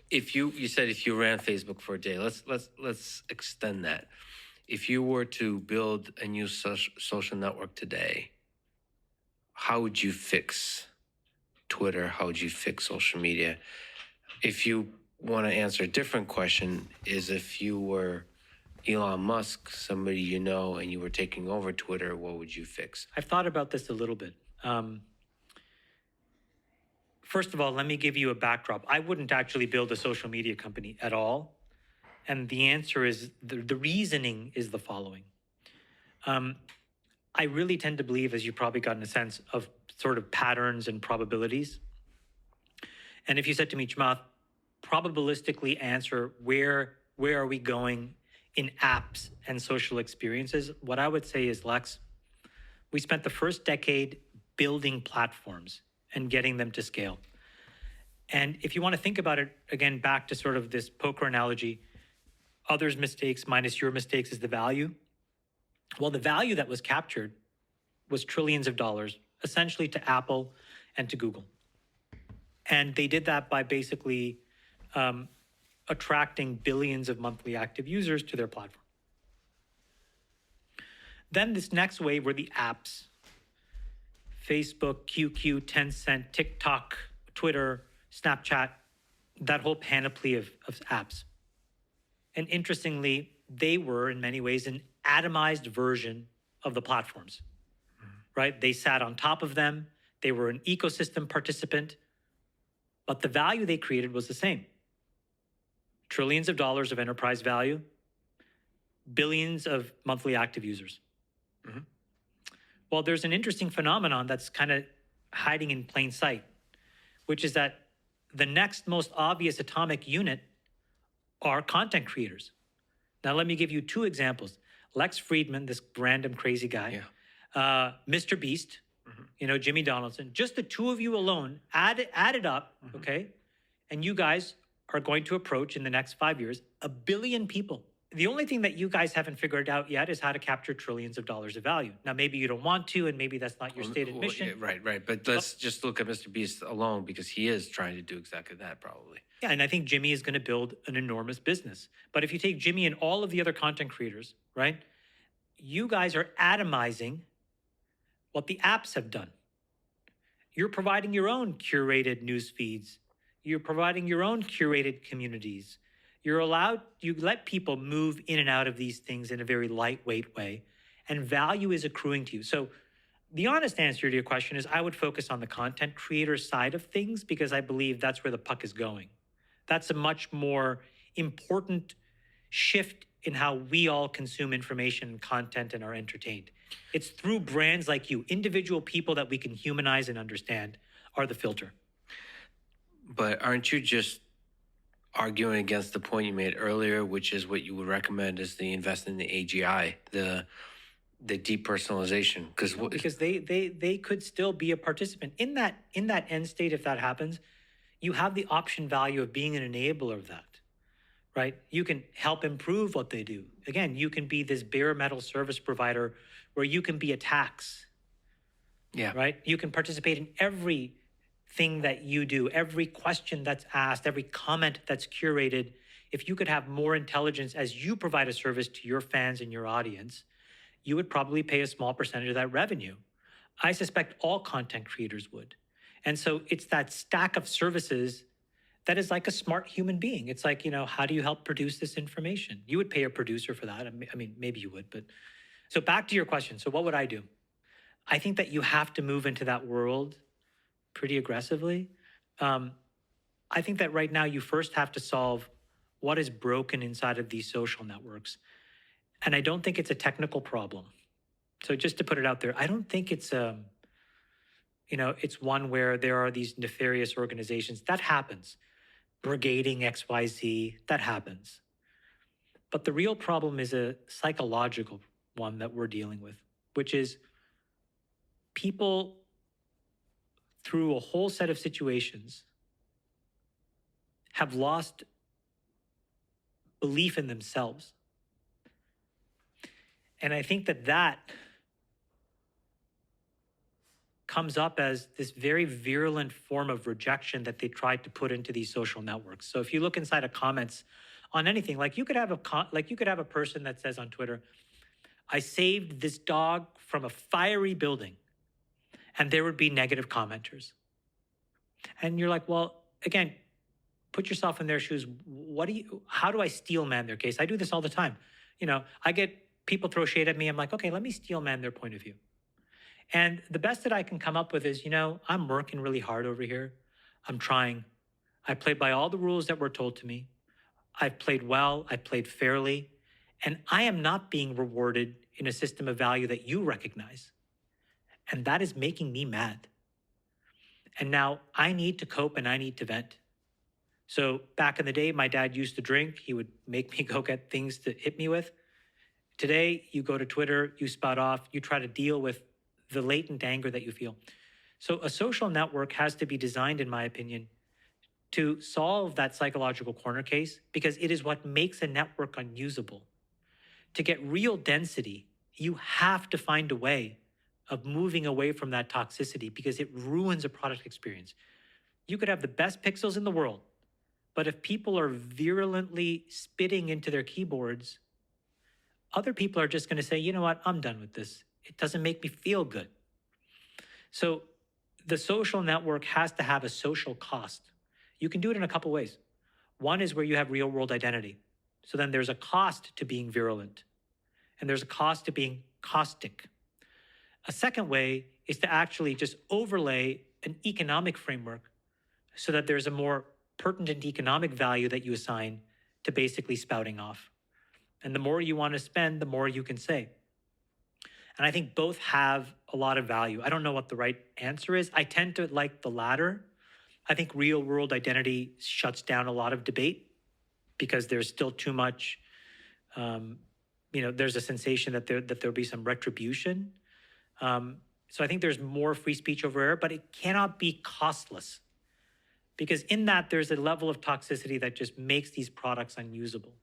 if you said if you ran Facebook for a day, let's extend that. If you were to build a new social network today, how would you fix Twitter? How would you fix social media? If you want to answer a different question, is if you were Elon Musk, somebody you know, and you were taking over Twitter, what would you fix? I've thought about this a little bit. First of all, let me give you a backdrop. I wouldn't actually build a social media company at all. And the answer is the reasoning is the following. I really tend to believe, as you've probably gotten a sense of sort of patterns and probabilities. And if you said to me, Chamath, probabilistically answer where are we going in apps and social experiences, what I would say is, Lex, we spent the first decade building platforms and getting them to scale. And if you want to think about it, again, back to sort of this poker analogy, others' mistakes minus your mistakes is the value. Well, the value that was captured was trillions of dollars, essentially to Apple and to Google. And they did that by basically attracting billions of monthly active users to their platform. Then this next wave were the apps. Facebook, QQ, Tencent, TikTok, Twitter, Snapchat, that whole panoply of apps. And interestingly, they were in many ways an atomized version of the platforms, right? They sat on top of them. They were an ecosystem participant, but the value they created was the same. Trillions of dollars of enterprise value, billions of monthly active users. Mm-hmm. Well, there's an interesting phenomenon that's kind of hiding in plain sight, which is that the next most obvious atomic unit are content creators. Now, let me give you two examples. Lex Fridman, this random crazy guy, Mr. Beast, Jimmy Donaldson, just the two of you alone, add it up, okay? And you guys are going to approach in the next 5 years 1 billion people. The only thing that you guys haven't figured out yet is how to capture trillions of dollars of value. Now, maybe you don't want to, and maybe that's not your stated mission. Yeah, right. But let's just look at Mr. Beast alone, because he is trying to do exactly that, probably. Yeah, and I think Jimmy is going to build an enormous business. But if you take Jimmy and all of the other content creators, right, you guys are atomizing what the apps have done. You're providing your own curated news feeds. You're providing your own curated communities. You let people move in and out of these things in a very lightweight way, and value is accruing to you. So the honest answer to your question is I would focus on the content creator side of things, because I believe that's where the puck is going. That's a much more important shift in how we all consume information and content and are entertained. It's through brands like you, individual people that we can humanize and understand are the filter. But aren't you just arguing against the point you made earlier, which is what you would recommend is the investment in the AGI, the depersonalization? Because they could still be a participant in that end state. If that happens, you have the option value of being an enabler of that, right? You can help improve what they do. Again, you can be this bare metal service provider where you can be a tax. Yeah. Right? You can participate in everything that you do, every question that's asked, every comment that's curated. If you could have more intelligence as you provide a service to your fans and your audience, you would probably pay a small percentage of that revenue. I suspect all content creators would. And so it's that stack of services that is like a smart human being. It's like, how do you help produce this information? You would pay a producer for that. I mean, maybe you would, but so back to your question. So what would I do? I think that you have to move into that world pretty aggressively. I think that right now you first have to solve what is broken inside of these social networks. And I don't think it's a technical problem. So just to put it out there, I don't think it's it's one where there are these nefarious organizations. That happens. Brigading XYZ, that happens. But the real problem is a psychological one that we're dealing with, which is people through a whole set of situations have lost belief in themselves. And I think that comes up as this very virulent form of rejection that they tried to put into these social networks. So if you look inside of comments on anything, like you could have a person that says on Twitter, "I saved this dog from a fiery building," and there would be negative commenters. And you're like, well, again, put yourself in their shoes. How do I steel man their case? I do this all the time. I get people throw shade at me. I'm like, okay, let me steel man their point of view. And the best that I can come up with is, I'm working really hard over here. I'm trying. I played by all the rules that were told to me. I've played well. I played fairly. And I am not being rewarded in a system of value that you recognize. And that is making me mad. And now I need to cope and I need to vent. So back in the day, my dad used to drink. He would make me go get things to hit me with. Today, you go to Twitter, you spout off, you try to deal with the latent anger that you feel. So a social network has to be designed, in my opinion, to solve that psychological corner case, because it is what makes a network unusable. To get real density, you have to find a way of moving away from that toxicity, because it ruins a product experience. You could have the best pixels in the world, but if people are virulently spitting into their keyboards, other people are just going to say, you know what, I'm done with this. It doesn't make me feel good. So the social network has to have a social cost. You can do it in a couple ways. One is where you have real world identity. So then there's a cost to being virulent, and there's a cost to being caustic. A second way is to actually just overlay an economic framework so that there's a more pertinent economic value that you assign to basically spouting off. And the more you want to spend, the more you can say. And I think both have a lot of value. I don't know what the right answer is. I tend to like the latter. I think real world identity shuts down a lot of debate because there's still too much, there's a sensation that there'll be some retribution. So I think there's more free speech over there, but it cannot be costless, because in that there's a level of toxicity that just makes these products unusable.